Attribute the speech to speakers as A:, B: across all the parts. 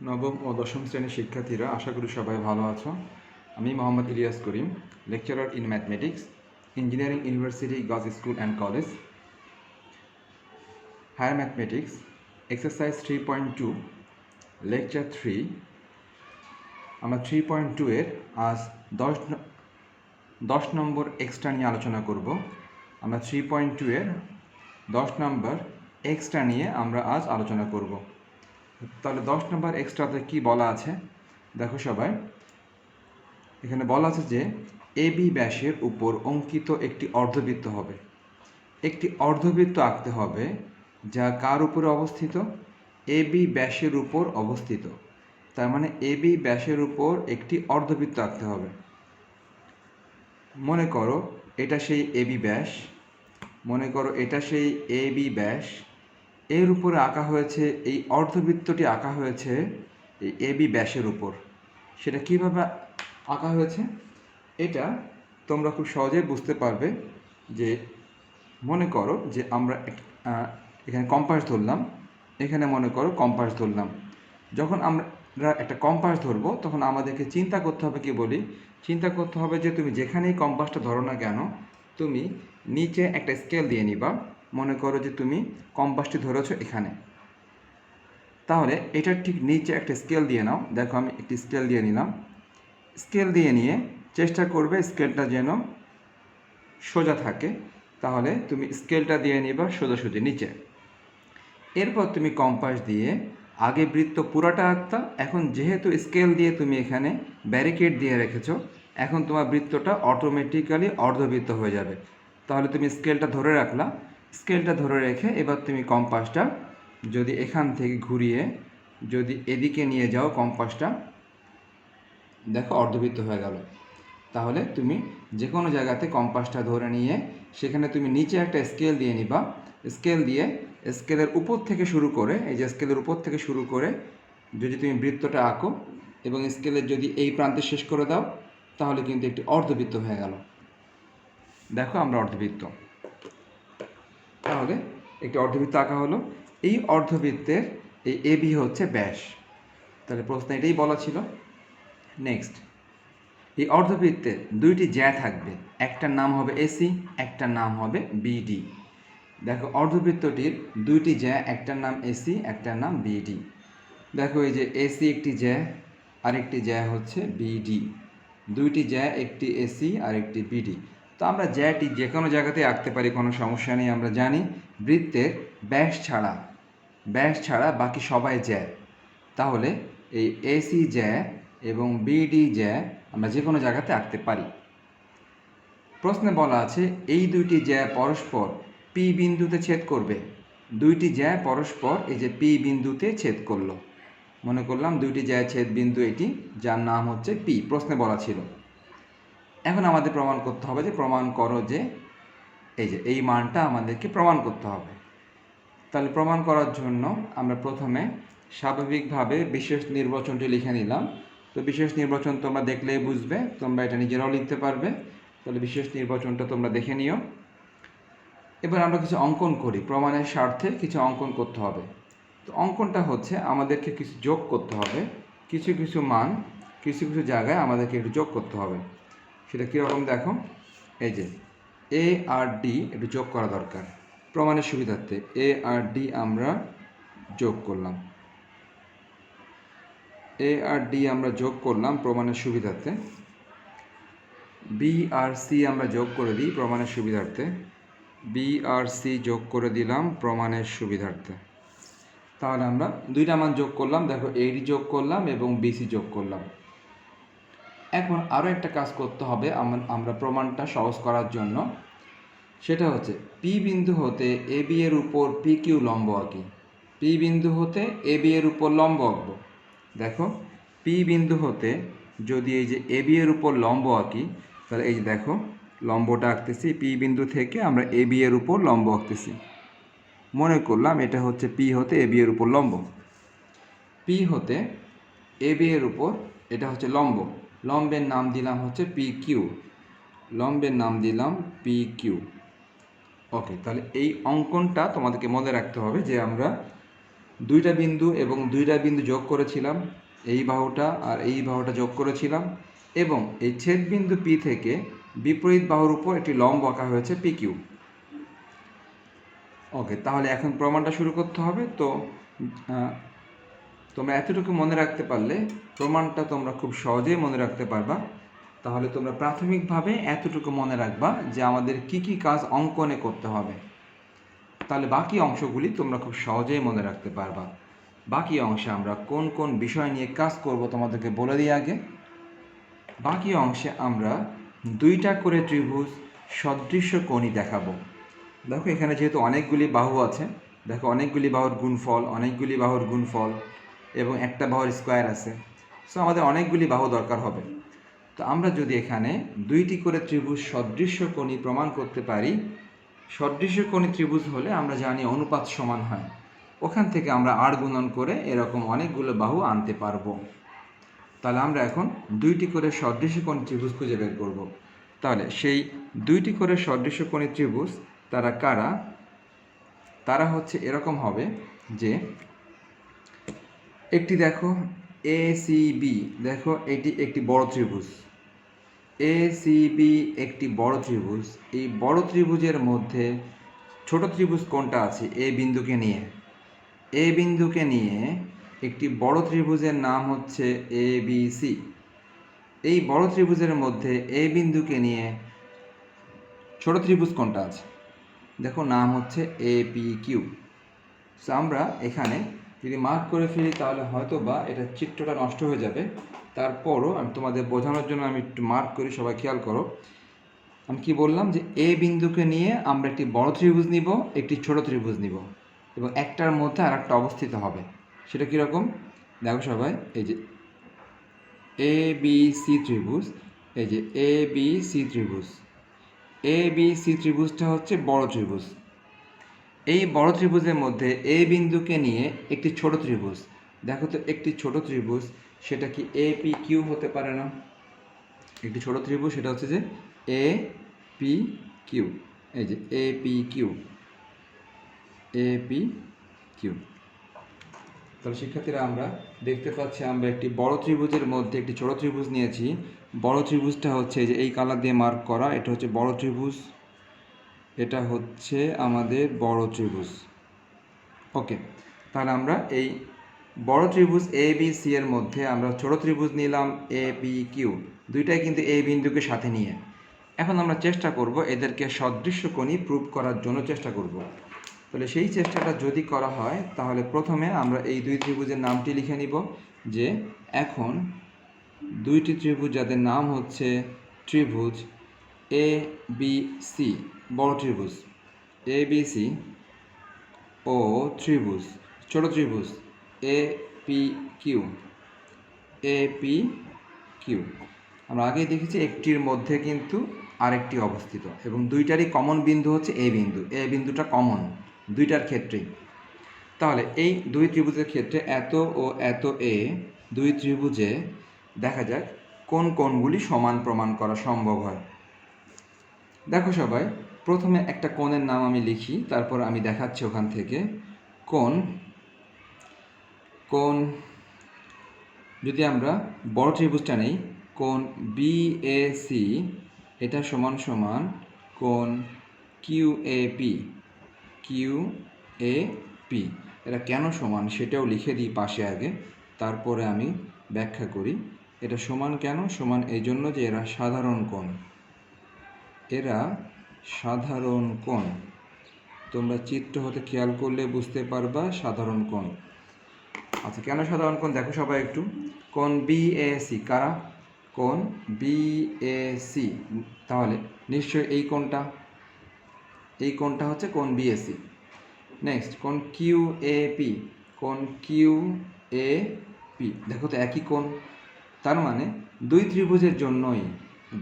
A: নবম ও দশম শ্রেণীর শিক্ষার্থীরা, আশা করি সবাই ভালো আছো। আমি Mohammad Ilias Karim, lecturer in mathematics, engineering university girls school and college, higher mathematics, exercise 3.2, lecture 3। আমরা 3.2 এর আজ 10 নম্বর এক্সট্রা নিয়ে আলোচনা করব। আমরা 3.2 এর 10 নম্বর এক্সট্রা নিয়ে আমরা আজ আলোচনা করব। তাহলে 10 নম্বর এক্সট্রাতে কি বলা আছে দেখো সবাই। এখানে বলা আছে যে এবি ব্যাসের উপর অঙ্কিত একটি অর্ধবৃত্ত হবে। একটি অর্ধবৃত্ত আঁকতে হবে যা কার উপরে অবস্থিত? এবি ব্যাসের উপর অবস্থিত। তার মানে এবি ব্যাসের উপর একটি অর্ধবৃত্ত আঁকতে হবে। মনে করো এটা সেই এবি ব্যাস, এর উপরে আঁকা হয়েছে, এই অর্ধবৃত্তটি আঁকা হয়েছে এই এবি ব্যাসের উপর। সেটা কিভাবে আঁকা হয়েছে এটা তোমরা খুব সহজেই বুঝতে পারবে। যে মনে করো যে আমরা এখানে কম্পাস ধরলাম, এখানে মনে করো কম্পাস ধরলাম। যখন আমরা একটা কম্পাস ধরবো তখন আমাদেরকে চিন্তা করতে হবে, কি বলি, চিন্তা করতে হবে যে তুমি যেখানেই কম্পাসটা ধরো না কেন, তুমি নিচে একটা স্কেল দিয়ে নিবা। মনে করো যে তুমি কম্পাসটি ধরেছো এখানে, তাহলে এটার ঠিক নিচে একটা স্কেল দিয়ে নাও। দেখো আমি একটি স্কেল দিয়ে নিলাম। স্কেল দিয়ে নিয়ে চেষ্টা করবে স্কেলটা যেন সোজা থাকে, তাহলে তুমি স্কেলটা দিয়ে নিবা সোজাসুজি নিচে। এরপর তুমি কম্পাস দিয়ে আগে বৃত্ত পুরাটা আঁকতা, এখন যেহেতু স্কেল দিয়ে তুমি এখানে ব্যারিকেড দিয়ে রেখেছো, এখন তোমার বৃত্তটা অটোমেটিক্যালি অর্ধবৃত্ত হয়ে যাবে। তাহলে তুমি স্কেলটা ধরে রাখলা, স্কেলটা ধরে রেখে এবার তুমি কম্পাসটা যদি এখান থেকে ঘুরিয়ে যদি এদিকে নিয়ে যাও, কম্পাসটা দেখো অর্ধবৃত্ত হয়ে গেল। তাহলে তুমি যে কোনো জায়গাতে কম্পাসটা ধরে নিয়ে সেখানে তুমি নিচে একটা স্কেল দিয়ে নিবা। স্কেল দিয়ে স্কেলের উপর থেকে শুরু করে, এই যে স্কেলের উপর থেকে শুরু করে যদি তুমি বৃত্তটা আঁকো এবং স্কেলের যদি এই প্রান্তে শেষ করে দাও, তাহলে কিন্তু একটি অর্ধবৃত্ত হয়ে গেল। দেখো আমরা অর্ধবৃত্ত, তাহলে একটি অর্ধবৃত্ত আঁকা হলো। এই অর্ধবৃত্তের এই এবি হচ্ছে ব্যাস। তাহলে প্রশ্ন এটাই বলা ছিল। নেক্সট, এই অর্ধবৃত্তে দুইটি জ্যা থাকবে, একটার নাম হবে এসি, একটার নাম হবে বিডি। দেখো অর্ধবৃত্তটির দুইটি জ্যা, একটার নাম এসি, একটার নাম বিডি। দেখো এই যে এসি একটি জ্যা, আরেকটি জ্যা হচ্ছে বিডি। দুইটি জ্যা, একটি এসি আর একটি বিডি। তো আমরা জ্যাটি যে কোনো জায়গাতে আঁকতে পারি, কোনো সমস্যা নেই। আমরা জানি বৃত্তের ব্যাস ছাড়া বাকি সবাই জ্যা। তাহলে এই এসি জ্যা এবং বিডি জ্যা আমরা যে কোনো জায়গাতে আঁকতে পারি। প্রশ্নে বলা আছে এই দুইটি জ্যা পরস্পর পি বিন্দুতে ছেদ করবে। দুইটি জ্যা পরস্পর এই যে পি বিন্দুতে ছেদ করলো, মনে করলাম দুইটি জ্যা ছেদ বিন্দু এটি, যার নাম হচ্ছে পি। প্রশ্নে বলা ছিল। এখন আমাদের প্রমাণ করতে হবে যে প্রমাণ করো যে এই মানটা আমাদেরকে প্রমাণ করতে হবে। তাহলে প্রমাণ করার জন্য আমরা প্রথমে স্বাভাবিকভাবে বিশেষ নির্বাচনটি লিখে নিলাম। তো বিশেষ নির্বাচন তোমরা দেখলেই বুঝবে, তোমরা এটা নিজেরাও লিখতে পারবে। তাহলে বিশেষ নির্বাচনটা তোমরা দেখে নিও। এবার আমরা কিছু অঙ্কন করি, প্রমাণের স্বার্থে কিছু অঙ্কন করতে হবে। তো অঙ্কনটা হচ্ছে আমাদেরকে কিছু যোগ করতে হবে, কিছু মান কিছু জায়গায় আমাদেরকে একটু যোগ করতে হবে। সেটা কীরকম দেখো, এই যে এ আর ডি একটু যোগ করা দরকার প্রমাণের সুবিধার্থে। এ আর ডি আমরা যোগ করলাম, প্রমাণের সুবিধার্থে। বি আর সি আমরা যোগ করে দিই প্রমাণের সুবিধার্থে। বি আর সি যোগ করে দিলাম প্রমাণের সুবিধার্থে। তাহলে আমরা দুইটা মান যোগ করলাম, দেখো এডি যোগ করলাম এবং বিসি যোগ করলাম। এখন আরও একটা কাজ করতে হবে আমরা প্রমাণটা সহজ করার জন্য। সেটা হচ্ছে পি বিন্দু হতে এ বি এর উপর পি কিউ লম্ব আঁকি। পি বিন্দু হতে এ বি এর উপর লম্ব আঁকবো। দেখো পি বিন্দু হতে যদি এই যে এ বি এর উপর লম্ব আঁকি, তাহলে এই যে দেখো লম্বটা আঁকতেছি। পি বিন্দু থেকে আমরা এ বি এর উপর লম্ব আঁকতেছি। মনে করলাম এটা হচ্ছে পি হতে এ বি এর উপর লম্ব। পি হতে এ বি এর উপর এটা হচ্ছে লম্ব। লম্বের নাম দিলাম হচ্ছে পি কিউ। ওকে, তাহলে এই অঙ্কনটা তোমাদেরকে মনে রাখতে হবে যে আমরা দুইটা বিন্দু এবং দুইটা বিন্দু যোগ করেছিলাম, এই বাহুটা আর এই বাহুটা যোগ করেছিলাম, এবং এই ছেদ বিন্দু পি থেকে বিপরীত বাহুর উপর একটি লম্ব আঁকা হয়েছে পি কিউ। ওকে, তাহলে এখন প্রমাণটা শুরু করতে হবে। তো তোমরা এতটুকু মনে রাখতে পারলে প্রমাণটা তোমরা খুব সহজেই মনে রাখতে পারবা। তাহলে তোমরা প্রাথমিকভাবে এতটুকু মনে রাখবা যে আমাদের কি কি কাজ অঙ্কনে করতে হবে, তাহলে বাকি অংশগুলি তোমরা খুব সহজেই মনে রাখতে পারবা। বাকি অংশে আমরা কোন কোন বিষয় নিয়ে কাজ করব তোমাদেরকে বলে দিই আগে। বাকি অংশে আমরা দুইটা করে ত্রিভুজ সদৃশ্য কোণই দেখাবো। দেখো এখানে যেহেতু অনেকগুলি বাহু আছে, দেখো অনেকগুলি বাহুর গুণফল এবং একটা বাহুর স্কোয়ার আছে, সো আমাদের অনেকগুলি বাহু দরকার হবে। তো আমরা যদি এখানে দুইটি করে ত্রিভুজ সদৃশ্য কোণই প্রমাণ করতে পারি, সদৃশ্য কোণী ত্রিভুজ হলে আমরা জানি অনুপাত সমান হয়, ওখান থেকে আমরা 8 গুণন করে এরকম অনেকগুলো বাহু আনতে পারবো। তাহলে আমরা এখন দুইটি করে সদৃশ্য কোণী ত্রিভুজ খুঁজে বের করব। তাহলে সেই দুইটি করে সদৃশ্য কোণী ত্রিভুজ তারা কারা? তারা হচ্ছে এরকম হবে যে একটি দেখো এ সি বি, দেখো এটি একটি বড় ত্রিভুজ, এ সি বি একটি বড় ত্রিভুজ। এই বড় ত্রিভুজের মধ্যে ছোট ত্রিভুজ কোনটা আছে? এ বিন্দুকে নিয়ে একটি বড় ত্রিভুজের নাম হচ্ছে এ বি সি। এই বড় ত্রিভুজের মধ্যে এ বিন্দুকে নিয়ে ছোট ত্রিভুজ কোনটা আছে? দেখো নাম হচ্ছে এ পি কিউ। সো আমরা এখানে যদি মার্ক করে ফেলি তাহলে হয়তো বা এটা চিত্রটা নষ্ট হয়ে যাবে, তারপরও আমি তোমাদের বোঝানোর জন্য আমি একটু মার্ক করি, সবাই খেয়াল করো। আমি কি বললাম যে এ বিন্দুকে নিয়ে আমরা একটি বড় ত্রিভুজ নিব, একটি ছোট ত্রিভুজ নিব, এবং একটার মধ্যে আর একটা অবস্থিত হবে। সেটা কীরকম? দেখো সবাই, এই যে এ বি সি ত্রিভুজ, এই যে এ বি সি ত্রিভুজ, এ বি সি ত্রিভুজটা হচ্ছে বড় ত্রিভুজ। এই বড় ত্রিভুজের মধ্যে এ বিন্দুকে নিয়ে একটি ছোট ত্রিভুজ, দেখো তো একটি ছোট ত্রিভুজ, সেটা কি এ পি কিউ হতে পারে না? একটি ছোট ত্রিভুজ সেটা হচ্ছে যে এ পি কিউ, এই যে A P Q, A P Q. তাহলে শিক্ষার্থীরা আমরা দেখতে পাচ্ছি আমরা একটি বড় ত্রিভুজের মধ্যে একটি ছোট ত্রিভুজ নিয়েছি। বড় ত্রিভুজটা হচ্ছে যে এই কালার দিয়ে মার্ক করা, এটা হচ্ছে বড় ত্রিভুজ, এটা হচ্ছে আমাদের বড় ত্রিভুজ। ওকে, তাহলে আমরা এই বড় ত্রিভুজ এ বি সি এর মধ্যে আমরা ছোট ত্রিভুজ নিলাম এ পি কিউ, দুইটাই কিন্তু এই বিন্দুকে সাথে নিয়ে। এখন আমরা চেষ্টা করব এদেরকে সদৃশ্য কোণী প্রুভ করার জন্য চেষ্টা করব। তাহলে সেই চেষ্টাটা যদি করা হয় তাহলে প্রথমে আমরা এই দুই ত্রিভুজের নামটি লিখে নিব, যে এখন দুইটি ত্রিভুজ যাদের নাম হচ্ছে ত্রিভুজ এ বি সি, বড় ত্রিভুজ এ বি সি, ও ত্রিভুজ ছোট ত্রিভুজ A P Q, A P Q. আমরা আগেই দেখেছি একটির মধ্যে কিন্তু আরেকটি অবস্থিত, এবং দুইটারই কমন বিন্দু হচ্ছে এ বিন্দু, এ বিন্দুটা কমন দুইটার ক্ষেত্রেই। তাহলে এই দুই ত্রিভুজের ক্ষেত্রে এত ও এত এ দুই ত্রিভুজে দেখা যাক কোন কোণগুলি সমান প্রমাণ করা সম্ভব হয়। দেখো সবাই, প্রথমে একটা কোণের নাম আমি লিখি, তারপর আমি দেখাচ্ছি ওখান থেকে। কোণ যদি আমরা বড় ত্রিভুজটা নেই, কোণ বি এ সি, এটা সমান সমান কোণ Q A P, Q A P. এটা কেন সমান সেটাও লিখে দিই পাশে আগে, তারপরে আমি ব্যাখ্যা করি। এটা সমান কেন? সমান এই জন্য যে এরা সাধারণ কোণ, এরা সাধারণ কোণ। তোমরা চিত্র হতে খেয়াল করলে বুঝতে পারবা সাধারণ কোণ। আচ্ছা, কেন সাধারণ কোণ? দেখো সবাই একটু, কোণ বি এ সি কারা? কোণ বি এ সি, তাহলে নিশ্চয়ই এই কোণটা হচ্ছে কোণ বি এ সি। নেক্সট কোণ কিউ এ পি, কোণ কিউ এ পি, দেখো তো একই কোণ। তার মানে দুই ত্রিভুজের জন্যই,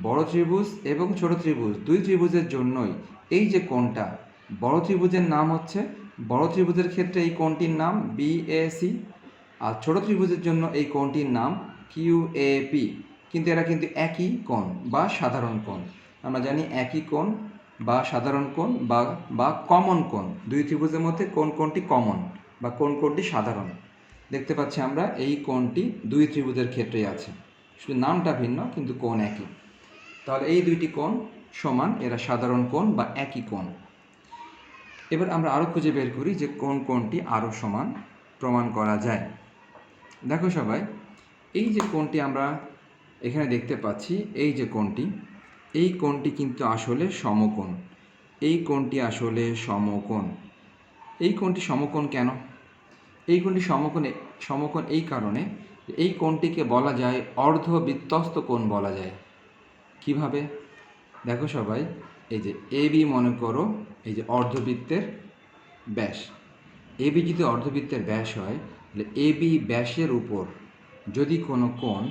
A: বড় ত্রিভুজ এবং ছোট ত্রিভুজ দুই ত্রিভুজের জন্যই এই যে কোণটা, বড় ত্রিভুজের নাম হচ্ছে, বড় ত্রিভুজের ক্ষেত্রে এই কোণটির নাম বি এ সি, আর ছোট ত্রিভুজের জন্য এই কোণটির নাম কিউ এ পি। কিন্তু এরা কিন্তু একই কোণ বা সাধারণ কোণ। আমরা জানি একই কোণ বা সাধারণ কোণ বা কমন কোণ, দুই ত্রিভুজের মধ্যে কোন কোণটি কমন বা কোন কোণটি সাধারণ। দেখতে পাচ্ছি আমরা এই কোণটি দুই ত্রিভুজের ক্ষেত্রেই আছে, শুধু নামটা ভিন্ন কিন্তু কোণ একই। তাহলে এই দুইটি কোণ সমান, এরা সাধারণ কোণ বা একই কোণ। এবার আমরা আরও খুঁজে বের করি যে কোন কোণটি আরও সমান প্রমাণ করা যায়। দেখো সবাই, এই যে কোণটি আমরা এখানে দেখতে পাচ্ছি, এই যে কোণটি, এই কোণটি কিন্তু আসলে সমকোণ। এই কোণটি আসলে সমকোণ। এই কোণটি সমকোণ কেন? এই কোণটি সমকোণ এই কারণে, এই কোণটিকে বলা যায় অর্ধবৃত্তস্ত কোণ বলা যায়। কিভাবে? দেখো সবাই, এই যে এবি মনে করো এই যে অর্ধবৃত্তের ব্যাস। এবি যদি অর্ধবৃত্তের ব্যাস হয়, তাহলে এবি ব্যাসের উপর যদি কোনো কোণ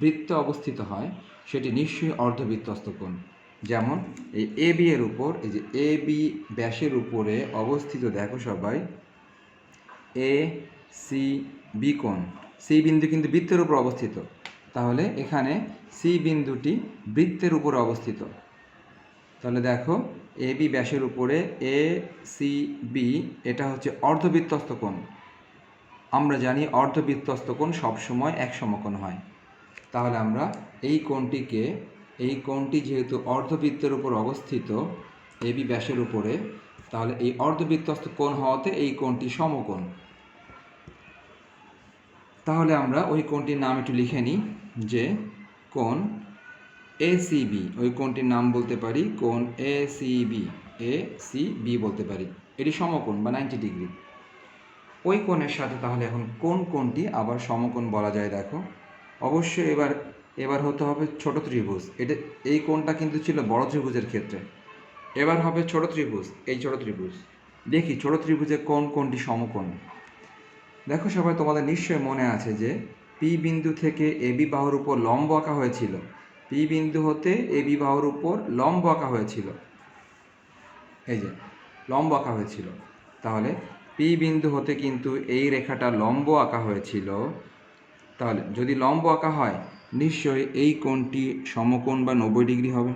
A: বৃত্তে অবস্থিত হয়, সেটি নিশ্চয়ই অর্ধবৃত্তস্ত কোণ। যেমন এই এবি এর উপর, এই যে এবি ব্যাসের উপরে অবস্থিত দেখো সবাই এ সি বি কোণ। সি বিন্দু কিন্তু বৃত্তের উপর অবস্থিত, তাহলে এখানে সি বিন্দুটি বৃত্তের উপরে অবস্থিত। তাহলে দেখো এবি ব্যাসের উপরে এ সি বি, এটা হচ্ছে অর্ধবৃত্তস্ত কোণ। আমরা জানি অর্ধবৃত্তস্ত কোণ সবসময় এক সমকোণ হয়। তাহলে আমরা এই কোণটি যেহেতু অর্ধবৃত্তের উপর অবস্থিত এবি ব্যাসের উপরে, তাহলে এই অর্ধবৃত্তস্ত কোণ হওয়াতে এই কোণটি সমকোণ। তাহলে আমরা ওই কোণটির নাম একটু লিখে নিই, যে কোণ এসিবি। ওই কোণটির নাম বলতে পারি কোণ এসিবি, এসিবি বলতে পারি। এটি সমকোণ বা 90 ডিগ্রি। ওই কোণের সাথে তাহলে এখন কোন কোণটি আবার সমকোণ বলা যায়? দেখো, অবশ্যই এবার হতে হবে ছোট ত্রিভুজ। এই কোণটা কিন্তু ছিল বড় ত্রিভুজের ক্ষেত্রে, এবার হবে ছোট ত্রিভুজ। এই ছোট ত্রিভুজ দেখি ছোট ত্রিভুজে কোন কোণটি সমকোণ। দেখো সবাই, তোমাদের নিশ্চয়ই মনে আছে যে পি বিন্দু থেকে এবি বাহুর উপর লম্ব আঁকা হয়েছিল। পি বিন্দু হতে এবি বাহুর উপর লম্ব আঁকা হয়েছিল, এই যে লম্ব আঁকা হয়েছিল। তাহলে পি বিন্দু হতে কিন্তু এই রেখাটা লম্ব আঁকা হয়েছিল। তাহলে যদি লম্ব আঁকা হয়, নিশ্চয়ই এই কোণটি সমকোণ বা 90 ডিগ্রি হবে।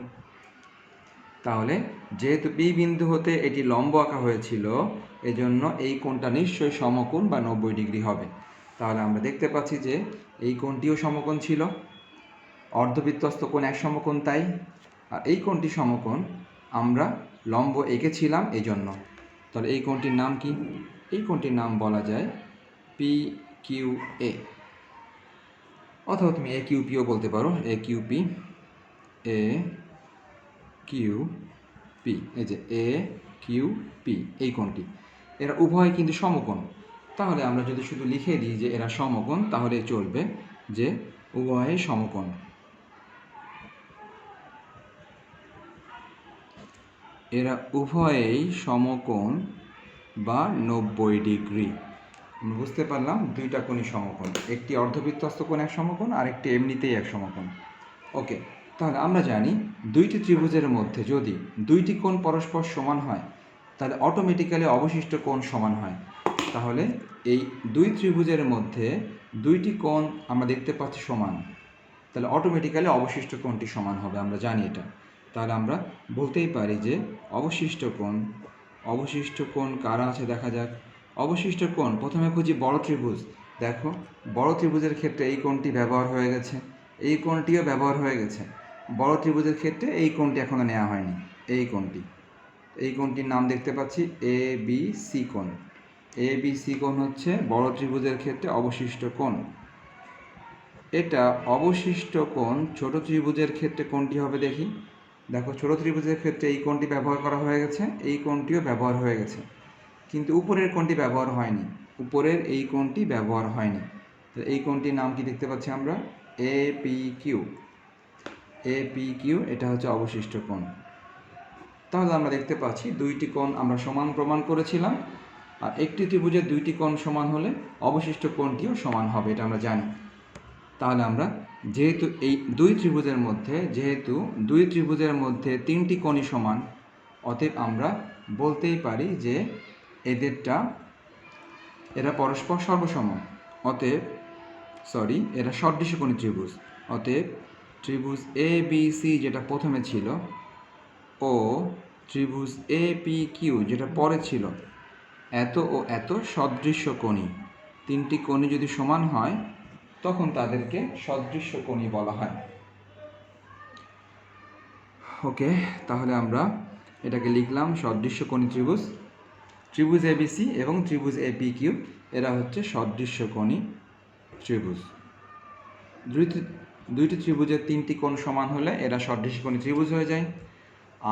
A: তাহলে যেহেতু পি বিন্দু হতে এটি লম্ব আঁকা হয়েছিল, এজন্য এই কোণটা নিশ্চয়ই সমকোণ বা 90 ডিগ্রি হবে। তাহলে আমরা দেখতে পাচ্ছি যে এই কোণটিও সমকোণ ছিল, অর্ধবৃত্তস্ত কোণ এক সমকোণ তাই। আর এই কোণটি সমকোণ, আমরা লম্ব এঁকেছিলাম এই জন্য। তাহলে এই কোণটির নাম কি? এই কোণটির নাম বলা যায় পি কিউ এ, অথবা তুমি এ কিউ পিও বলতে পারো। এ কিউ পি, এ কিউ পি, এই যে এ কিউ পি, এই কোণটি। এরা উভয় কিন্তু সমকোণ। তাহলে আমরা যদি শুধু লিখে দিই যে এরা সমকোণ, তাহলে চলবে যে উভয় সমকোণ। এরা উভয়েই সমকোণ বা 90 ডিগ্রি। আমরা বুঝতে পারলাম দুইটা কোণই সমকোণ, একটি অর্ধবৃত্তস্ত কোণ এক সমকোণ, আর একটি এমনিতেই এক সমকোণ। ওকে, তাহলে আমরা জানি দুইটি ত্রিভুজের মধ্যে যদি দুইটি কোণ পরস্পর সমান হয়, তাহলে অটোমেটিক্যালি অবশিষ্ট কোণ সমান হয়। তাহলে এই দুই ত্রিভুজের মধ্যে দুইটি কোণ আমরা দেখতে পাচ্ছি সমান, তাহলে অটোমেটিক্যালি অবশিষ্ট কোণটি সমান হবে, আমরা জানি এটা। তাহলে আমরা বলতেই পারি যে অবশিষ্ট কোণ কারা আছে দেখা যাক। অবশিষ্ট কোণ প্রথমে খুঁজি বড় ত্রিভুজ। দেখো, বড় ত্রিভুজের ক্ষেত্রে এই কোণটি ব্যবহার হয়ে গেছে, এই কোণটিও ব্যবহার হয়ে গেছে। বড় ত্রিভুজের ক্ষেত্রে এই কোণটি এখনও নেওয়া হয়নি, এই কোণটির নাম দেখতে পাচ্ছি এ বি সি কোণ। এ বি সি কোণ হচ্ছে বড় ত্রিভুজের ক্ষেত্রে অবশিষ্ট কোণ। এটা অবশিষ্ট কোণ ছোট ত্রিভুজের ক্ষেত্রে কোনটি হবে দেখি। দেখো, ছোট ত্রিভুজের ক্ষেত্রে এই কোণটি ব্যবহার করা হয়ে গেছে, এই কোণটিও ব্যবহার হয়ে গেছে, কিন্তু উপরের কোণটি ব্যবহার হয়নি। উপরের এই কোণটি ব্যবহার হয়নি। এই কোণটির নাম কি দেখতে পাচ্ছি আমরা? A P Q. A P Q, এটা হচ্ছে অবশিষ্ট কোণ। তাহলে আমরা দেখতে পাচ্ছি দুইটি কোণ আমরা সমান প্রমাণ করেছিলাম, আর একটি ত্রিভুজের দুইটি কোণ সমান হলে অবশিষ্ট কোণটিও সমান হবে, এটা আমরা জানি। তাহলে আমরা যেহেতু দুই ত্রিভুজের মধ্যে তিনটি কোণই সমান, অতএব আমরা বলতেই পারি যে এরা পরস্পর সর্বসম। এরা সদৃশকোণী ত্রিভুজ। অতএব ত্রিভুজ এ বি সি যেটা প্রথমে ছিল ও ত্রিভুজ এ পি কিউ যেটা পরে ছিল, এত ও এত সদৃশ্য কোণী, তিনটি কোণী যদি সমান হয় তখন তাদেরকে সদৃশ্য কোণী বলা হয়। ওকে, তাহলে আমরা এটাকে লিখলাম সদৃশ্য কোণী ত্রিভুজ। ত্রিভুজ এবিসি এবং ত্রিভুজ এপিকিউ এরা হচ্ছে সদৃশ্য কোণী ত্রিভুজ। দুইটি ত্রিভুজের তিনটি কোণ সমান হলে এরা সদৃশ্য কোণী ত্রিভুজ হয়ে যায়।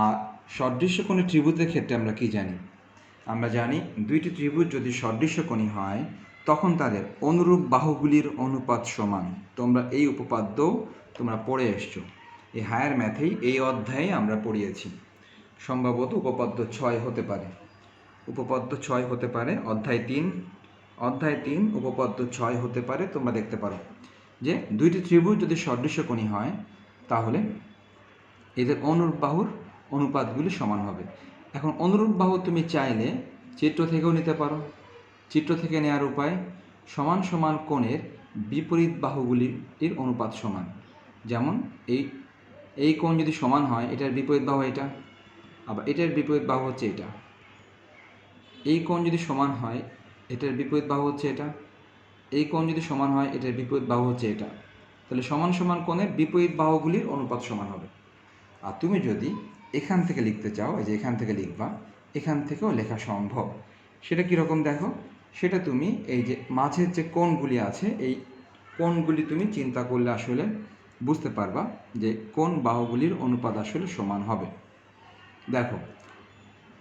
A: আর সদৃশ্য কোণী ত্রিভুজের ক্ষেত্রে আমরা কি জানি? আমরা জানি দুইটি ত্রিভুজ যদি সদৃশ্য কোণী হয় তখন তাদের অনুরূপ বাহুগুলির অনুপাত সমান। তোমরা এই উপপাদ্য তোমরা পড়ে এসছো, এই হায়ার ম্যাথেই এই অধ্যায়ে আমরা পড়িয়েছি। সম্ভবত উপপাদ্য 6 হতে পারে, উপপাদ্য 6 হতে পারে, অধ্যায় 3 উপপাদ্য 6 হতে পারে। তোমরা দেখতে পারো যে দুইটি ত্রিভুজ যদি সদৃশ্য কোণী হয় তাহলে এদের অনুরূপ বাহুর অনুপাতগুলি সমান হবে। এখন অনুরূপ বাহু তুমি চাইলে চিত্র থেকেও নিতে পারো। চিত্র থেকে নেওয়ার উপায়, সমান সমান কোণের বিপরীত বাহুগুলির অনুপাত সমান। যেমন এই কোণ যদি সমান হয় এটার বিপরীত বাহু এটা, আবার এটার বিপরীত বাহু হচ্ছে এটা। এই কোণ যদি সমান হয় এটার বিপরীত বাহু হচ্ছে এটা, এই কোণ যদি সমান হয় এটার বিপরীত বাহু হচ্ছে এটা। তাহলে সমান সমান কোণের বিপরীত বাহুগুলির অনুপাত সমান হবে। আর তুমি যদি এখান থেকে লিখতে চাও, এই যে এখান থেকে লিখবা, এখান থেকেও লেখা সম্ভব। সেটা কীরকম দেখো, সেটা তুমি এই যে মাঝের যে কোণগুলি আছে এই কোণগুলি তুমি চিন্তা করলে আসলে বুঝতে পারবা যে কোন বাহুগুলির অনুপাত আসলে সমান হবে। দেখো,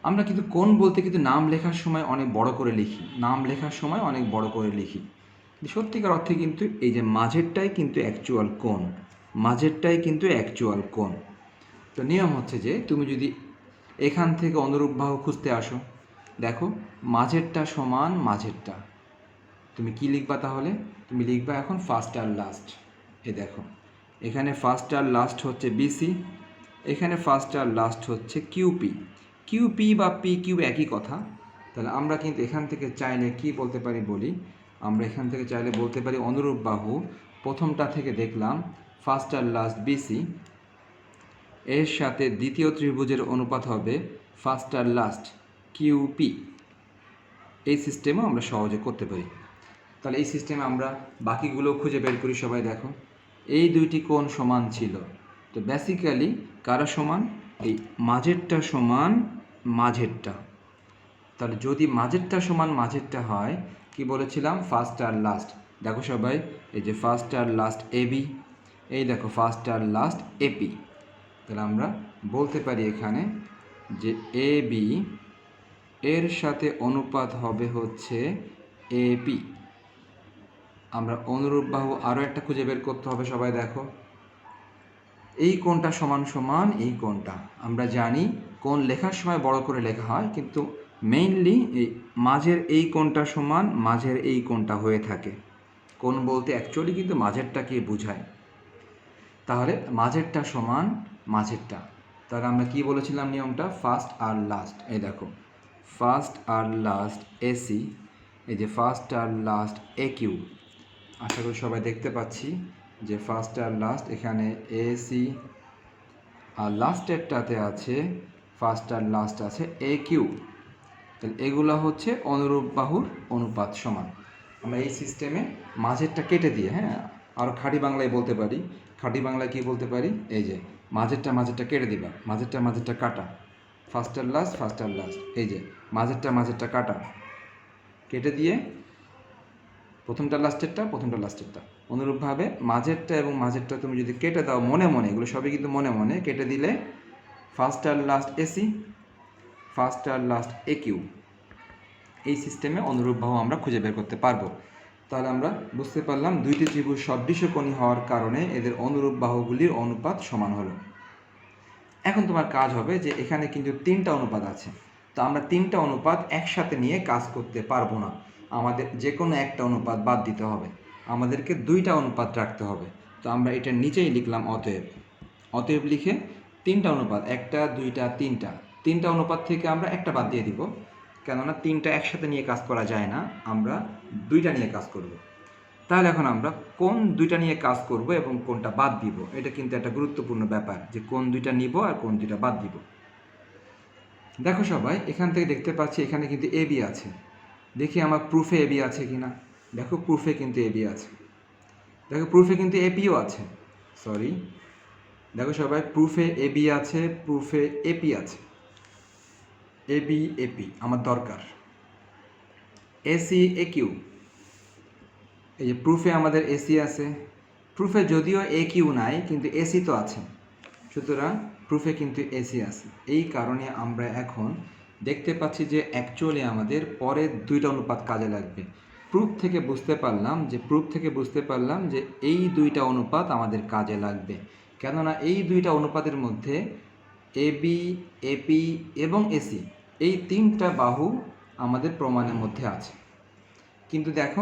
A: আমরা কিন্তু কোণ বলতে কিন্তু নাম লেখার সময় অনেক বড় করে লিখি, নাম লেখার সময় অনেক বড় করে লিখি। সত্যিকার অর্থে কিন্তু এই যে মাঝেরটাই কিন্তু অ্যাকচুয়াল কোণ, মাঝেরটাই কিন্তু অ্যাকচুয়াল কোণ। তো নিয়ম হচ্ছে যে তুমি যদি এখান থেকে অনুরূপ বাহু খুঁজতে আসো, দেখো মাঝেরটা সমান মাঝেরটা, তুমি কি লিখবা তাহলে? তুমি লিখবা এখন ফার্স্ট আর লাস্ট। এই দেখো এখানে ফার্স্ট আর লাস্ট হচ্ছে বিসি, এখানে ফার্স্ট আর লাস্ট হচ্ছে কিউপি। কিউপি বা পি কিউ একই কথা। তাহলে আমরা কিন্তু এখান থেকে চাইলে কি বলতে পারি বলি, আমরা এখান থেকে চাইলে বলতে পারি অনুরূপ বাহু প্রথমটা থেকে দেখলাম ফার্স্ট আর লাস্ট বিসি, এর সাথে দ্বিতীয় ত্রিভুজের অনুপাত হবে ফার্স্ট আর লাস্ট কিউপি। এই সিস্টেমও আমরা সহজে করতে পারি। তাহলে এই সিস্টেমে আমরা বাকিগুলো খুঁজে বের করি। সবাই দেখো, এই দুইটি কোণ সমান ছিল, তো বেসিক্যালি কারা সমান? এই মাঝেরটা সমান মাঝেরটা। তাহলে যদি মাঝেরটা সমান মাঝেরটা হয়, কি বলেছিলাম? ফার্স্ট আর লাস্ট। দেখো সবাই, এই যে ফার্স্ট আর লাস্ট এবি, এই দেখো ফার্স্ট আর লাস্ট এপি। তাহলে আমরা বলতে পারি এখানে যে এ বি এর সাথে অনুপাত হবে হচ্ছে এপি। আমরা অনুরূপ বাহু আরও একটা খুঁজে বের করতে হবে। সবাই দেখো, এই কোণটা সমান সমান এই কোণটা। আমরা জানি কোণ লেখার সময় বড় করে লেখা হয়, কিন্তু মেইনলি এই মাঝের এই কোণটা সমান মাঝের এই কোণটা হয়ে থাকে। কোণ বলতে অ্যাকচুয়ালি কিন্তু মাঝেরটাকে বোঝায়। তাহলে মাঝেরটা সমান মাঝেরটা। তাহলে আমরা কি বলেছিলাম নিয়মটা? ফার্স্ট আর লাস্ট। এই দেখো ফার্স্ট আর লাস্ট এসি, এই যে ফার্স্ট আর লাস্ট এ কিউ। আশা করি সবাই দেখতে পাচ্ছি যে ফার্স্ট আর লাস্ট এখানে এসি, আর লাস্টেরটাতে আছে ফার্স্ট আর লাস্ট আছে এ কিউ। তাহলে এগুলো হচ্ছে অনুরূপ বাহুর অনুপাত সমান। আমরা এই সিস্টেমে মাঝেরটা কেটে দিয়ে, হ্যাঁ, আরও খাঁটি বাংলায় বলতে পারি। খাঁটি বাংলায় কী বলতে পারি? এই যে মাঝেরটা কেটে দিবা, মাঝেরটা কাটা, ফার্স্ট আর লাস্ট, এই যে মাঝেরটা কাটা, কেটে দিয়ে প্রথমটা লাস্টেরটা। অনুরূপভাবে মাঝেরটা এবং মাঝেরটা তুমি যদি কেটে দাও মনে মনে, এগুলো সবই কিন্তু মনে মনে কেটে দিলে ফার্স্ট আর লাস্ট এসি, ফার্স্ট আর লাস্ট এ কিউ। এই সিস্টেমে অনুরূপ বাহু আমরা খুঁজে বের করতে পারবো। তাহলে আমরা বুঝতে পারলাম দুইটি ত্রিভুজ সদৃশ্যকোণী হওয়ার কারণে এদের অনুরূপ বাহুগুলির অনুপাত সমান হলো। এখন তোমার কাজ হবে যে এখানে কিন্তু 3টা অনুপাত আছে, তো আমরা 3টা অনুপাত একসাথে নিয়ে কাজ করতে পারবো না। আমাদের যে কোনো একটা অনুপাত বাদ দিতে হবে, আমাদেরকে 2টা অনুপাত রাখতে হবে। তো আমরা এটা নিচেই লিখলাম অতএব লিখে 3টা অনুপাত, 1টা 2টা 3টা অনুপাত থেকে আমরা একটা বাদ দিয়ে দিব, কেননা 3টা একসাথে নিয়ে কাজ করা যায় না, আমরা 2টা নিয়ে কাজ করব। তাহলে এখন আমরা কোন 2টা নিয়ে কাজ করব এবং কোনটা বাদ দিব, এটা কিন্তু একটা গুরুত্বপূর্ণ ব্যাপার, যে কোন 2টা নিব আর কোন 2টা বাদ দিব। দেখো সবাই, এখান থেকে দেখতে পাচ্ছি এখানে কিন্তু এবি আছে, দেখি আমার প্রুফে এবি আছে কি না। দেখো প্রুফে কিন্তু এবি আছে, দেখো প্রুফে কিন্তু এপিও আছে, সরি, দেখো সবাই প্রুফে এবি আছে, প্রুফে এপি আছে, এবি এপি আমার দরকার। এসি এ কিউ, এই যে প্রুফে আমাদের এসি আছে, প্রুফে যদিও এ কিউ নাই কিন্তু এসি তো আছে, সুতরাং প্রুফে কিন্তু এসি আছে। এই কারণে আমরা এখন দেখতে পাচ্ছি যে অ্যাকচুয়ালি আমাদের পরের দুইটা অনুপাত কাজে লাগবে। প্রুফ থেকে বুঝতে পারলাম যে এই দুইটা অনুপাত আমাদের কাজে লাগবে, কেননা এই দুইটা অনুপাতের মধ্যে এবি এপি এবং এসি এই তিনটা বাহু আমাদের প্রমাণের মধ্যে আছে। কিন্তু দেখো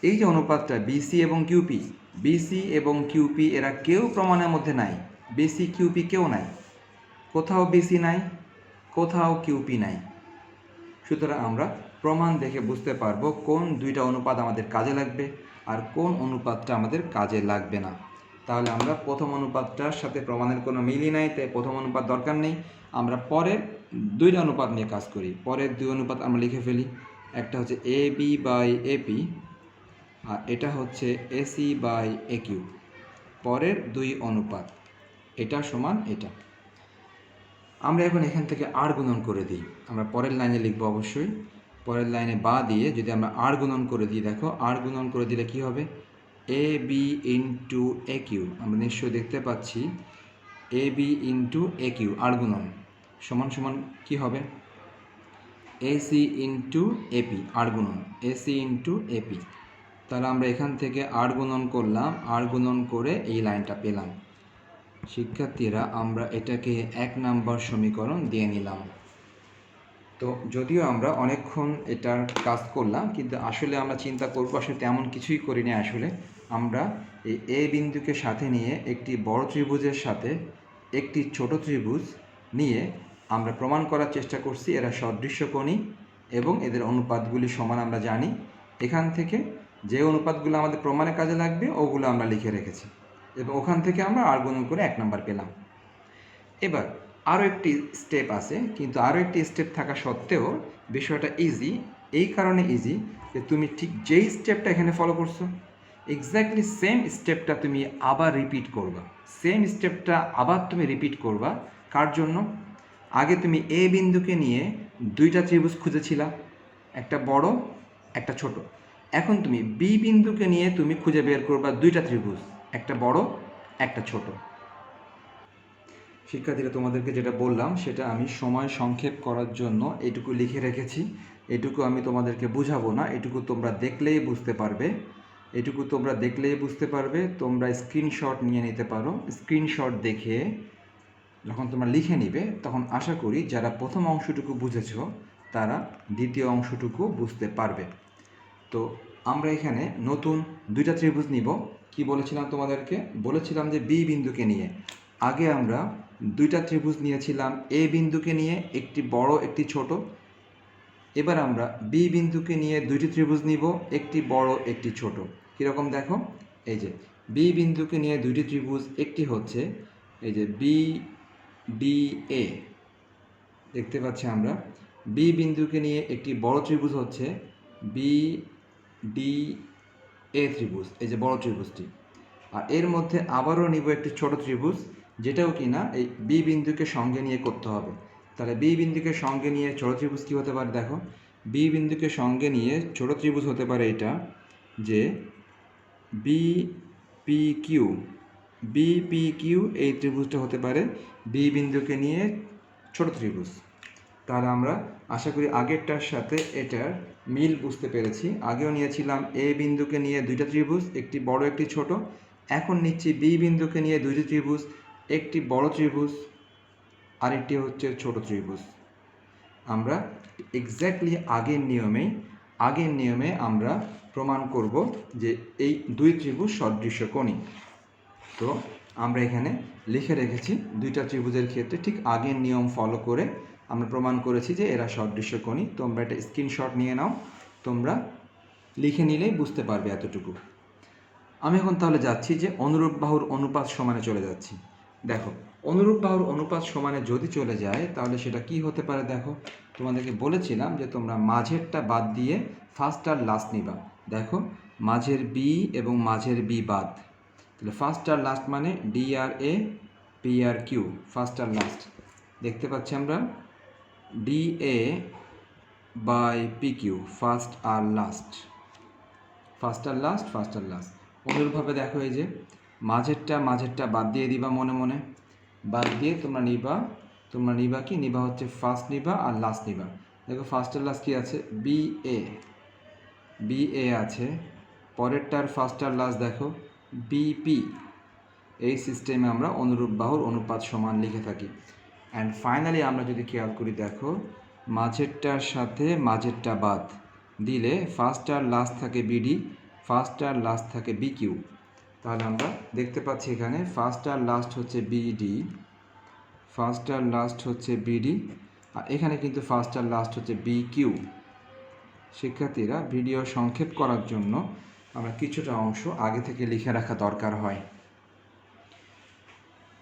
A: এই যে অনুপাতটা বিসি এবং কিউপি এরা কেউ প্রমাণের মধ্যে নাই, বিসি কিউপি কেউ নাই, কোথাও বিসি নাই, কোথাও কিউপি নাই। সুতরাং আমরা প্রমাণ দেখে বুঝতে পারবো কোন দুইটা অনুপাত আমাদের কাজে লাগবে আর কোন অনুপাতটা আমাদের কাজে লাগবে না। তাহলে আমরা প্রথম অনুপাতটার সাথে প্রমাণের কোনো মিলই নাই, তাই প্রথম অনুপাত দরকার নেই। আমরা পরের দুইটা অনুপাত নিয়ে কাজ করি। পরের দুই অনুপাত আমরা লিখে ফেলি। একটা হচ্ছে এ বি বাই এপি আর এটা হচ্ছে এসি বাই এ কিউ। পরের দুই অনুপাত এটা সমান এটা। আমরা এখন এখান থেকে আর গুণন করে দিই। আমরা পরের লাইনে লিখবো অবশ্যই, পরের লাইনে বা দিয়ে যদি আমরা আর গুণন করে দিই, দেখো আর গুণন করে দিলে কি হবে, A B into A Q. আমরা নিশ্চয়ই দেখতে পাচ্ছি A B into A Q R গুণন সমান সমান কী হবে, এসি ইন্টু এপি আর গুণন, এসি ইন্টু এপি। তাহলে আমরা এখান থেকে আর গুণন করলাম, আর গুণন করে এই লাইনটা পেলাম। শিক্ষার্থীরা আমরা এটাকে 1 নম্বর সমীকরণ দিয়ে নিলাম। তো যদিও আমরা অনেকক্ষণ এটার কাজ করলাম, কিন্তু আসলে আমরা চিন্তা করবো আসলে তেমন কিছুই করিনি। আসলে আমরা এই এ বিন্দুকে সাথে নিয়ে একটি বড় ত্রিভুজের সাথে একটি ছোট ত্রিভুজ নিয়ে আমরা প্রমাণ করার চেষ্টা করছি এরা সদৃশ্যকোণী এবং এদের অনুপাতগুলি সমান আমরা জানি। এখান থেকে যে অনুপাতগুলো আমাদের প্রমাণের কাজে লাগবে ওগুলো আমরা লিখে রেখেছি এবং ওখান থেকে আমরা আর গুণন করে 1 নম্বর পেলাম। এবার আরও একটি স্টেপ আছে, কিন্তু আরও একটি স্টেপ থাকা সত্ত্বেও বিষয়টা ইজি। এই কারণে ইজি যে তুমি ঠিক যেই স্টেপটা এখানে ফলো করছো এক্স্যাক্টলি সেম স্টেপটা তুমি আবার রিপিট করবা, সেম স্টেপটা আবার তুমি রিপিট করবা। কার জন্য? আগে তুমি এ বিন্দুকে নিয়ে দুইটা ত্রিভুজ খুঁজেছিলা, একটা বড় একটা ছোট। এখন তুমি বি বিন্দুকে নিয়ে তুমি খুঁজে বের করবা দুইটা ত্রিভুজ, একটা বড় একটা ছোট। শিক্ষার্থীরা তোমাদেরকে যেটা বললাম সেটা আমি সময় সংক্ষেপ করার জন্য এটুকু লিখে রেখেছি। এটুকু আমি তোমাদেরকে বুঝাবো না, এটুকু তোমরা দেখলেই বুঝতে পারবে, তোমরা স্ক্রিনশট নিয়ে নিতে পারো। স্ক্রিনশট দেখে যখন তোমরা লিখে নিবে তখন আশা করি যারা প্রথম অংশটুকু বুঝেছো তারা দ্বিতীয় অংশটুকু বুঝতে পারবে। তো আমরা এখানে নতুন দুইটা ত্রিভুজ নিব। কি বলেছিলাম তোমাদেরকে? বলেছিলাম যে বি বিন্দুকে নিয়ে আগে আমরা দুইটা ত্রিভুজ নিয়েছিলাম, এ বিন্দুকে নিয়ে একটি বড় একটি ছোট। এবার আমরা বি বিন্দুকে নিয়ে দুইটি ত্রিভুজ নিব, একটি বড় একটি ছোট। কীরকম দেখো, এই যে বি বিন্দুকে নিয়ে দুইটি ত্রিভুজ, একটি হচ্ছে এই যে বি ডি এ, দেখতে পাচ্ছি আমরা বি বিন্দুকে নিয়ে একটি বড় ত্রিভুজ হচ্ছে বি ডি এ ত্রিভুজ, এই যে বড় ত্রিভুজটি। আর এর মধ্যে আবারও নিব একটি ছোট ত্রিভুজ, যেটাও কিনা এই বি বিন্দুকে সঙ্গে নিয়ে করতে হবে। তাহলে বি বিন্দুকে সঙ্গে নিয়ে ছোট ত্রিভুজ কী হতে পারে? দেখো বি বিন্দুকে সঙ্গে নিয়ে ছোট ত্রিভুজ হতে পারে এটা যে বি পি কিউ, এই ত্রিভুজটা হতে পারে বি বিন্দুকে নিয়ে ছোট ত্রিভুজ। তাহলে আমরা আশা করি আগেরটার সাথে এটার মিল বুঝতে পেরেছি। আগেও নিয়েছিলাম এ বিন্দুকে নিয়ে দুইটা ত্রিভুজ, একটি বড় একটি ছোট। এখন নিচ্ছি বি বিন্দুকে নিয়ে দুইটি ত্রিভুজ, একটি বড় ত্রিভুজ আরেকটি হচ্ছে ছোট ত্রিভুজ। আমরা এক্স্যাক্টলি আগের নিয়মে আমরা প্রমাণ করব যে এই দুই ত্রিভুজ সদৃশ্যকোণী। তো আমরা এখানে লিখে রেখেছি দুইটা ত্রিভুজের ক্ষেত্রে ঠিক আগের নিয়ম ফলো করে আমরা প্রমাণ করেছি যে এরা সদৃশ্যকোণী। তোমরা একটা স্ক্রিনশট নিয়ে নাও, তোমরা লিখে নিলেই বুঝতে পারবে এতটুকু। আমি এখন তাহলে যাচ্ছি যে অনুরূপ বাহুর অনুপাত সমানে চলে যাচ্ছি। দেখো অনুরূপ বাহুর অনুপাত সমানে যদি চলে যায় তাহলে সেটা কি হতে পারে দেখো, তোমাদেরকে বলেছিলাম যে তোমরা মাঝেরটা বাদ দিয়ে ফার্স্ট আর লাস্ট নিবা। দেখো মাঝের বি এবং মাঝের বি বাদ, তাহলে ফার্স্ট আর লাস্ট মানে ডি আর এ পি আর কিউ, ফার্স্ট আর লাস্ট। দেখতে পাচ্ছি আমরা D A by P Q, first আর লাস্ট, ফার্স্ট আর লাস্ট, ফার্স্ট আর লাস্ট। অনুরূপভাবে দেখো এই যে মাঝেরটা বাদ দিয়ে দিবা, মনে মনে বাদ দিয়ে তোমরা নিবা কি নিবা হচ্ছে ফার্স্ট নিবা আর লাস্ট নিবা। দেখো ফার্স্ট আর লাস্ট কি আছে, বি এ আছে, পরেরটার ফার্স্ট আর লাস্ট দেখো বিপি। এই সিস্টেমে আমরা অনুরূপ বাহুর অনুপাত সমান লিখে থাকি। অ্যান্ড ফাইনালি আমরা যদি খেয়াল করি দেখো মাঝেরটার সাথে মাঝেরটা বাদ দিলে ফার্স্ট আর লাস্ট থাকে বিডি, ফার্স্ট আর লাস্ট থাকে বিকিউ। তাহলে আমরা দেখতে পাচ্ছি এখানে ফার্স্ট আর লাস্ট হচ্ছে বিডি, ফার্স্ট আর লাস্ট হচ্ছে বিডি, আর এখানে কিন্তু ফার্স্ট আর লাস্ট হচ্ছে বিকিউ। শিক্ষার্থীরা ভিডিও সংক্ষেপ করার জন্য আমরা কিছুটা অংশ আগে থেকে লিখে রাখা দরকার হয়।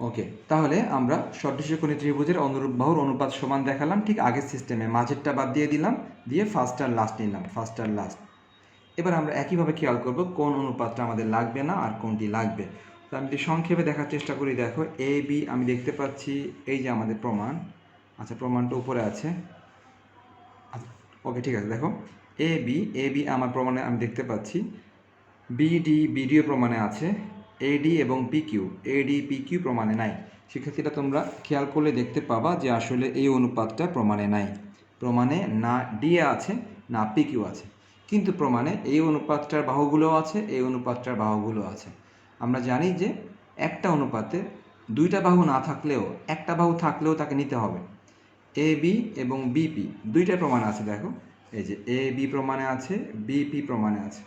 A: ওকে, তাহলে আমরা সদৃশকোণী ত্রিভুজের অনুরূপ বাহুর অনুপাত সমান দেখালাম ঠিক আগের সিস্টেমে, মাঝেরটা বাদ দিয়ে দিলাম, দিয়ে ফার্স্ট আর লাস্ট নিলাম, ফার্স্ট আর লাস্ট। এবার আমরা একইভাবে খেয়াল করব কোন অনুপাতটা আমাদের লাগবে না আর কোনটি লাগবে। তো আমি যদি সংক্ষেপে দেখার চেষ্টা করি, দেখো এ বি আমি দেখতে পাচ্ছি, এই যে আমাদের প্রমাণ, আচ্ছা প্রমাণটা উপরে আছে, ওকে ঠিক আছে। দেখো এ বি আমার প্রমাণে আমি দেখতে পাচ্ছি, বিডিও প্রমাণে আছে, এডি এবং পিকিউ, পিকিউ প্রমাণে নাই। শিক্ষার্থীরা তোমরা খেয়াল করলে দেখতে পাবা যে আসলে এই অনুপাতটা প্রমাণে নাই, প্রমাণে না ডি আছে না পিকিউ আছে, কিন্তু প্রমাণে এই অনুপাতটার বাহুগুলো আছে, এই অনুপাতটার বাহুগুলো আছে। আমরা জানি যে একটা অনুপাতে দুইটা বাহু না থাকলেও একটা বাহু থাকলেও তাকে নিতে হবে। এ বি এবং বিপি দুইটা প্রমাণ আছে, দেখো এই যে এ বি প্রমাণে আছে, বিপি প্রমাণে আছে।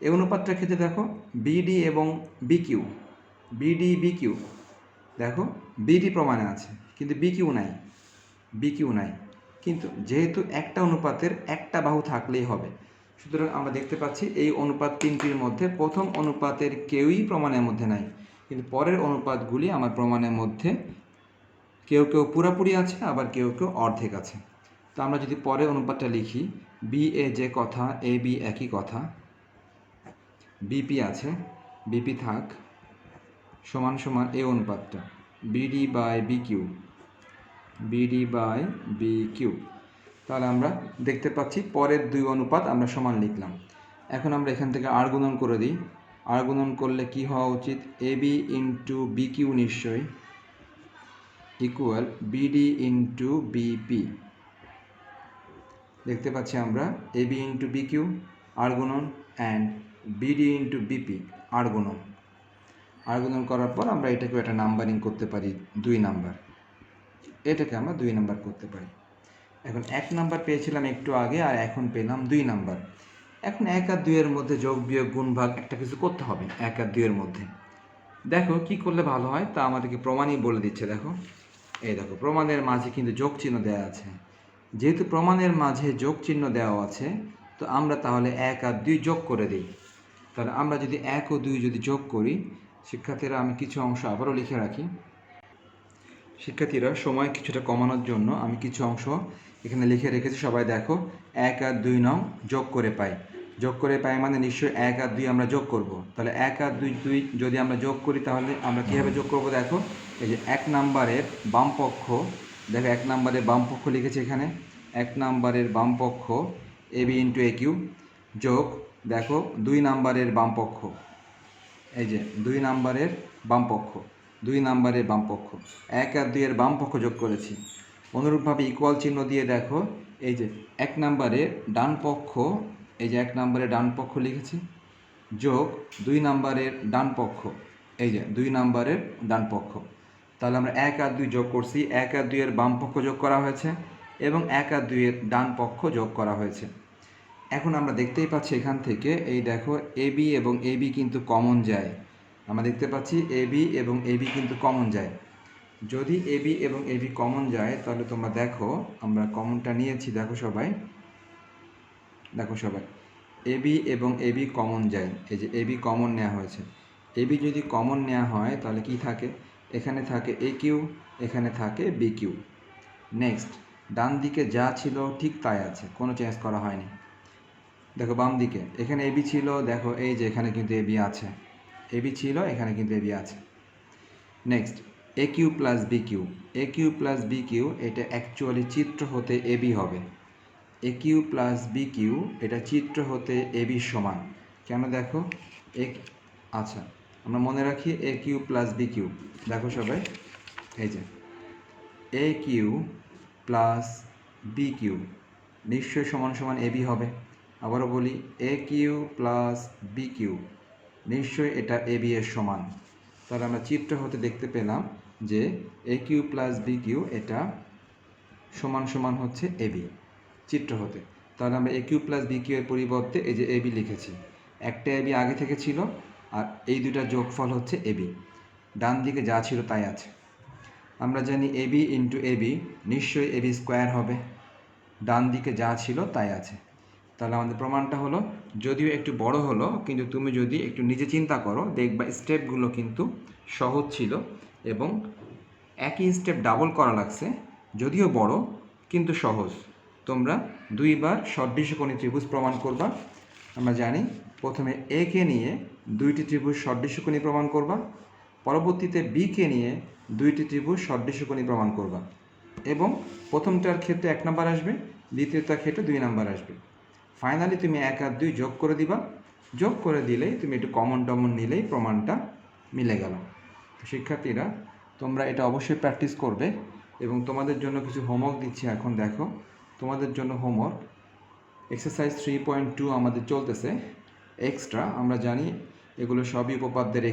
A: এই অনুপাতটার ক্ষেত্রে দেখো বিডি এবং বিকিউ, বিকিউ দেখো বিডি প্রমাণে আছে কিন্তু বিকিউ নাই, কিন্তু যেহেতু একটা অনুপাতের একটা বাহু থাকলেই হবে, সুতরাং আমরা দেখতে পাচ্ছি এই অনুপাত তিনটির মধ্যে প্রথম অনুপাতের কেউই প্রমাণের মধ্যে নাই, কিন্তু পরের অনুপাতগুলি আমার প্রমাণের মধ্যে কেউ পুরাপুরি আছে, আবার কেউ অর্ধেক আছে। তো আমরা যদি পরের অনুপাতটা লিখি, বি এ যে কথা, এ বি একই কথা, বিপি আছে, বিপি থাক, সমান সমান এই অনুপাতটা বিডি বাই বিকিউ। তাহলে আমরা দেখতে পাচ্ছি পরের দুই অনুপাত আমরা সমান লিখলাম। এখন আমরা এখান থেকে আর গুণন করে দিই, আর গুণন করলে কি হওয়া উচিত, এ বি ইন্টু বিকিউ নিশ্চয়ই ইকুয়াল বিডি ইন্টু বিপি। দেখতে পাচ্ছি আমরা এ বি ইন্টু বিকিউ আর গুণন অ্যান্ড বিডি ইন্টু বিপি আর গুণন করার পর আমরা এটাকে একটা নাম্বারিং করতে পারি 2 নাম্বার, এটাকে আমরা 2 নাম্বার করতে পারি। এখন 1 নাম্বার পেয়েছিলাম একটু আগে, আর এখন পেলাম 2 নাম্বার। এখন 1 আর 2 এর মধ্যে যোগ বিয়োগ গুণ ভাগ একটা কিছু করতে হবে 1 আর 2 এর মধ্যে। দেখো কি করলে ভালো হয় তা আমাদেরকে প্রমাণই বলে দিচ্ছে। দেখো এই দেখো প্রমাণের মাঝে কিন্তু যোগ চিহ্ন দেওয়া আছে, যেহেতু প্রমাণের মাঝে যোগ চিহ্ন দেওয়া আছে তো আমরা তাহলে 1 আর 2 যোগ করে দিই। তাহলে আমরা যদি 1 ও 2 যদি যোগ করি, শিক্ষার্থীরা আমি কিছু অংশ আবারও লিখে রাখি, শিক্ষার্থীরা সময় কিছুটা কমানোর জন্য আমি কিছু অংশ এখানে লিখে রেখেছি। সবাই দেখো 1 আর 2 নং যোগ করে পাই মানে নিশ্চয়ই 1 আর 2 আমরা যোগ করব। তাহলে 1 আর 2 যদি আমরা যোগ করি তাহলে আমরা কীভাবে যোগ করব, দেখো এই যে 1 নাম্বারের বাম পক্ষ, দেখো 1 নাম্বারের বাম পক্ষ লিখেছি এখানে, 1 নাম্বারের বাম পক্ষ A B into A Q যোগ দেখো 2 নাম্বারের বাম পক্ষ, এই যে 2 নাম্বারের বাম পক্ষ, 2 নাম্বারের বাম পক্ষ, 1 আর 2 এর বাম পক্ষ যোগ করেছি। অনুরূপভাবে ইকুয়াল চিহ্ন দিয়ে দেখো এই যে 1 নাম্বারের ডান পক্ষ, এই যে 1 নাম্বারের ডান পক্ষ লিখেছি যোগ 2 নাম্বারের ডান পক্ষ, এই যে 2 নাম্বারের ডান পক্ষ। তাহলে আমরা 1 আর 2 যোগ করছি, 1 আর 2 এর বাম পক্ষ যোগ করা হয়েছে এবং 1 আর 2 এর ডান পক্ষ যোগ করা হয়েছে। এখন আমরা দেখতেই পাচ্ছি এখান থেকে এই দেখো এ বি এবং এ বি কিন্তু কমন যায়, আমরা দেখতে পাচ্ছি এ বি এবং এ বি কিন্তু কমন যায়। যদি এ বি এবং এ বি কমন যায় তাহলে তোমরা দেখো আমরা কমনটা নিয়েছি, দেখো সবাই এ বি এবং এ বি কমন যায়, এই যে এ বি কমন নেওয়া হয়েছে। এ বি যদি কমন নেওয়া হয় তাহলে কি থাকে, এখানে থাকে এ কিউ, এখানে থাকে বি কিউ। নেক্সট, ডান দিকে যা ছিল ঠিক তাই আছে, কোনো চেঞ্জ করা হয়নি। দেখো বাম দিকে এখানে এবি ছিল, দেখো এই যে এখানে কিন্তু এবি আছে, এবি ছিল, এখানে কিন্তু এবি আছে। নেক্সট, এ কিউ প্লাস বি কিউ, এ কিউ প্লাস বি কিউ এটা অ্যাকচুয়ালি চিত্র হতে এবি হবে। এ কিউ প্লাস বি কিউ এটা চিত্র হতে এবি সমান। কেন দেখো আচ্ছা, আমরা মনে রাখি এ কিউ প্লাস বি কিউ। দেখো সবাই, এই যে এ কিউ প্লাস বি কিউ নিশ্চয়ই সমান সমান এবি হবে। আবারও বলি, এ কিউ প্লাস বি কিউ নিশ্চয়ই এটা এবি এর সমান। তাহলে আমরা চিত্র হতে দেখতে পেলাম যে এ কিউ প্লাস বি কিউ এটা সমান সমান হচ্ছে এবি চিত্র হতে। তাহলে আমরা এ কিউ প্লাস বি কিউ এর পরিবর্তে এই যে এবি লিখেছি। একটা এবি আগে থেকে ছিল, আর এই দুটার যোগফল হচ্ছে এবি। ডান দিকে যা ছিল তাই আছে। আমরা জানি এবি ইন্টু এবি নিশ্চয়ই এবি স্কোয়ার হবে। ডান দিকে যা ছিল তাই আছে। তাহলে আমাদের প্রমাণটা হলো, যদিও একটু বড় হলো, কিন্তু তুমি যদি একটু নিজে চিন্তা করো দেখবা স্টেপগুলো কিন্তু সহজ ছিল এবং একই স্টেপ ডাবল করা লাগছে, যদিও বড় কিন্তু সহজ। তোমরা দুইবার সদৃশকোণী ত্রিভুজ প্রমাণ করবা। আমরা জানি প্রথমে এ কে নিয়ে দুইটি ত্রিভুজ সদৃশকোণী প্রমাণ করবা, পরবর্তীতে বি কে নিয়ে দুইটি ত্রিভুজ সদৃশকোণী প্রমাণ করবা, এবং প্রথমটার ক্ষেত্রে 1 নাম্বার আসবে, দ্বিতীয়টার ক্ষেত্রে 2 নাম্বার আসবে। ফাইনালি তুমি 1 আর 2 যোগ করে দিবা। যোগ করে দিলেই তুমি একটু কমন টমন নিলেই প্রমাণটা মিলে গেল। শিক্ষার্থীরা, তোমরা এটা অবশ্যই প্র্যাকটিস করবে এবং তোমাদের জন্য কিছু হোমওয়ার্ক দিচ্ছি এখন। দেখো, তোমাদের জন্য হোমওয়ার্ক এক্সারসাইজ 3.2 আমাদের চলতেছে এক্সট্রা। আমরা জানি এগুলো সবই উপপাদ্যের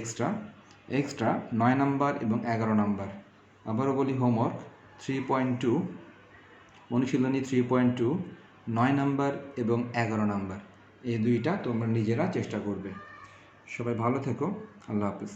A: এক্সট্রা 9 নাম্বার এবং 11 নাম্বার। আবারও বলি, হোমওয়ার্ক 3.2, অনুশীলনী 3.2, 9 নাম্বার এবং 11 নাম্বার, এই দুইটা তোমরা নিজেরা চেষ্টা করবে। সবাই ভালো থেকো, আল্লাহ হাফেজ।